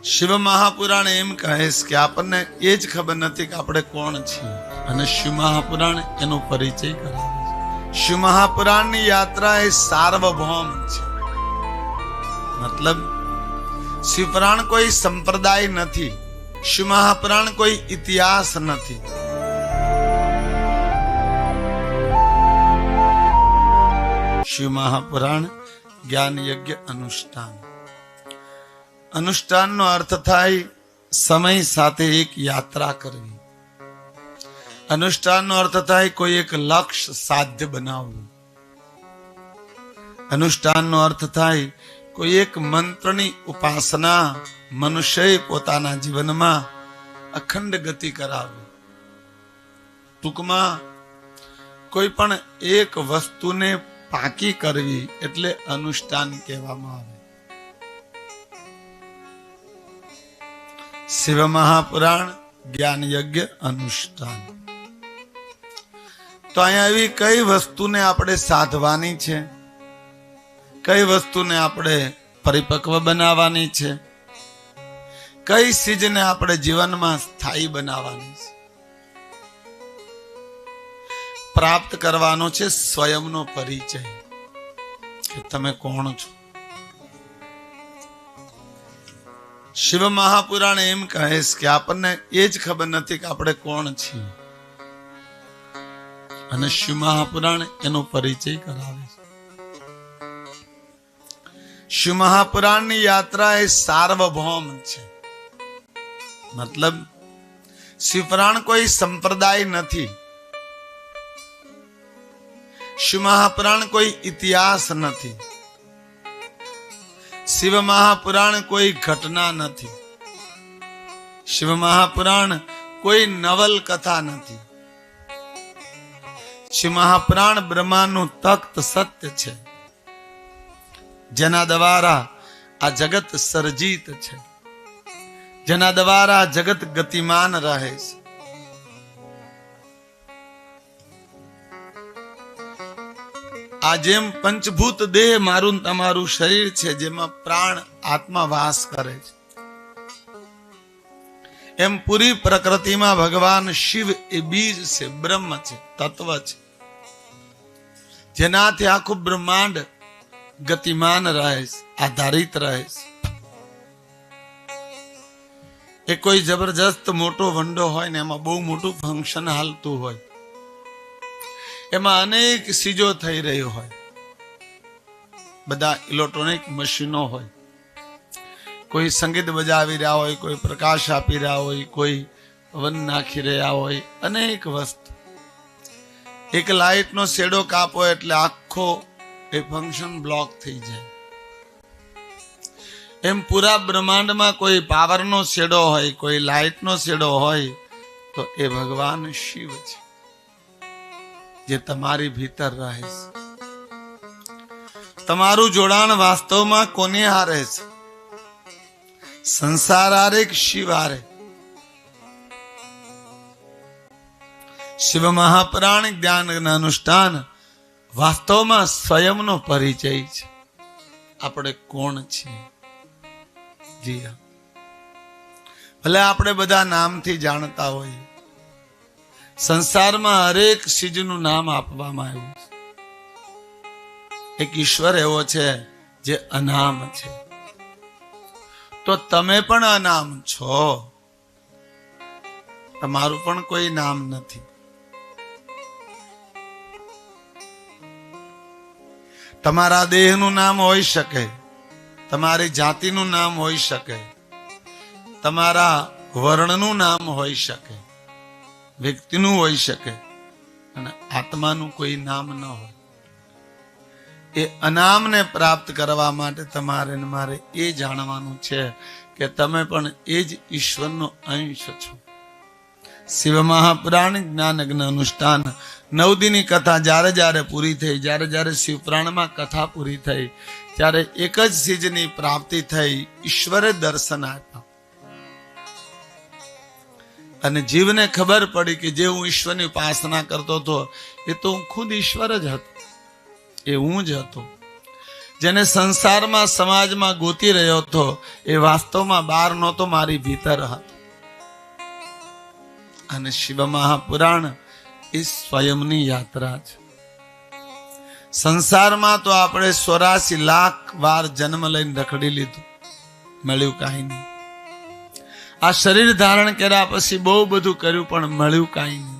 શિવ મહાપુરાણ એમ કહે છે કે આપણને એ જ ખબર નથી કે આપણે કોણ છીએ, અને શિવ મહાપુરાણ એનો પરિચય કરાવે છે. શિવ મહાપુરાણની યાત્રા એ સાર્વભૌમ છે. મતલબ શિવપુરાણ કોઈ સંપ્રદાય નથી, શિવ મહાપુરાણ કોઈ ઇતિહાસ નથી. શિવ મહાપુરાણ જ્ઞાન યજ્ઞ અનુષ્ઠાન. અનુષ્ઠાનનો અર્થ થાય સમય સાથે એક યાત્રા કરવી. અનુષ્ઠાનનો અર્થ થાય કોઈ એક લક્ષ્ય સાધ્ય બનાવવું. અનુષ્ઠાનનો અર્થ થાય કોઈ એક મંત્રની ઉપાસના મનુષ્યએ પોતાના જીવનમાં અખંડ ગતિ કરાવવી. ટૂંકમાં કોઈ પણ એક વસ્તુને પાકી કરવી એટલે અનુષ્ઠાન કહેવામાં આવે. શિવ મહાપુરાણ જ્ઞાન યજ્ઞ અનુષ્ઠાન. તો અહીંયા એવી કઈ વસ્તુને આપણે સાધવાની છે, કઈ વસ્તુને આપણે પરિપક્વ બનાવવાની છે, કઈ ચીજને આપણે જીવનમાં સ્થાયી બનાવવાની છે. પ્રાપ્ત કરવાનો છે સ્વયંનો પરિચય કે તમે કોણ છો. શિવ મહાપુરાણ એમ કહે છે કે આપણને એ જ ખબર નથી કે આપણે કોણ છીએ, અને શિવ મહાપુરાણ એનો પરિચય કરાવે છે. શિવ મહાપુરાણની યાત્રા એ સાર્વભૌમ છે. મતલબ શિવપુરાણ કોઈ સંપ્રદાય નથી, શિવ મહાપુરાણ કોઈ ઇતિહાસ નથી, શિવ મહાપુરાણ કોઈ ઘટના નથી, શિવ મહાપુરાણ કોઈ નવલકથા નથી. શિવ મહાપુરાણ બ્રહ્માંડનું તખ્ત સત્ય છે, જેના દ્વારા આ જગત સર્જિત છે, જેના દ્વારા જગત ગતિમાન રહે છે. આ જેમ પંચભૂત દેહ મારું તમારું શરીર છે, જેમાં પ્રાણ આત્મા વાસ કરે છે, એમ પૂરી પ્રકૃતિમાં ભગવાન શિવ એ બીજ છે, બ્રહ્મ છે, તત્વ છે, જેનાથી આખું બ્રહ્માંડ ગતિમાન રહે છે, આધારિત રહે છે. એ કોઈ જબરજસ્ત મોટો વંડો હોય ને એમાં બહુ મોટું ફંક્શન હાલતું હોય, એમાં અનેક ચીજો થઈ રહી હોય, બધા ઇલેક્ટ્રોનિક મશીનો હોય, કોઈ સંગીત બજાવી રહ્યા હોય, કોઈ પ્રકાશ આપી રહ્યા હોય, કોઈ પવન નાખી રહ્યા હોય, અનેક વસ્તુ. એક લાઇટનો શેડો કાપો એટલે આખો એ ફંક્શન બ્લોક થઈ જાય. એમ પૂરા બ્રહ્માંડમાં કોઈ પાવરનો શેડો હોય, કોઈ લાઇટનો શેડો હોય, તો એ ભગવાન શિવ છે, જે તમારી ભીતર રહે છે. તમારું જોડાણ વાસ્તવમાં કોને હારે છે? સંસાર હારે કે શિવ હારે? શિવ મહાપુરાણ જ્ઞાન અનુષ્ઠાન વાસ્તવમાં સ્વયંનો પરિચય છે. આપણે કોણ છીએ? જી હા, ભલે આપણે બધા નામથી જાણતા હોઈએ, સંસારમાં હરેક ચીજનું નામ આપવામાં આવ્યું છે. એક ઈશ્વર એવો છે જે અનામ છે, તો તમે પણ અનામ છો. તમારું પણ કોઈ નામ નથી. તમારા દેહનું નામ હોઈ શકે, તમારી જાતિનું નામ હોઈ શકે, તમારા વર્ણનું નામ હોઈ શકે, વ્યક્તિનું હોઈ શકે, અને આત્માનું કોઈ નામ ન હોય. એ અનામને પ્રાપ્ત કરવા માટે તમારે ને મારે એ જાણવાનું છે કે તમે પણ એ જ ઈશ્વરનો અંશ છો. શિવ મહાપુરાણ જ્ઞાન યજ્ઞ અનુષ્ઠાન 9 દિનની કથા જ્યારે જ્યારે પૂરી થઈ, જ્યારે જ્યારે શિવપુરાણમાં કથા પૂરી થઈ, ત્યારે એક જ ચીજની પ્રાપ્તિ થઈ, ઈશ્વરે દર્શન આપ્યા. અને જીવને ખબર પડી કે જે હું ઈશ્વરની ઉપાસના કરતો હતો એ તો હું ખુદ ઈશ્વર જ હતો, એ હું જ હતો. જેને સંસારમાં સમાજમાં ગોતી રહ્યો હતો એ વાસ્તવમાં બહાર નહોતો, મારી ભીતર હતો. અને શિવ મહાપુરાણ એ સ્વયંની યાત્રા છે. સંસારમાં તો આપણે 84 લાખ વાર જન્મ લઈને રખડી લીધું, મળ્યું કાંઈ નહીં. આ શરીર ધારણ કર્યા પછી બહુ બધું કર્યું પણ મળ્યું કાંઈ નહીં.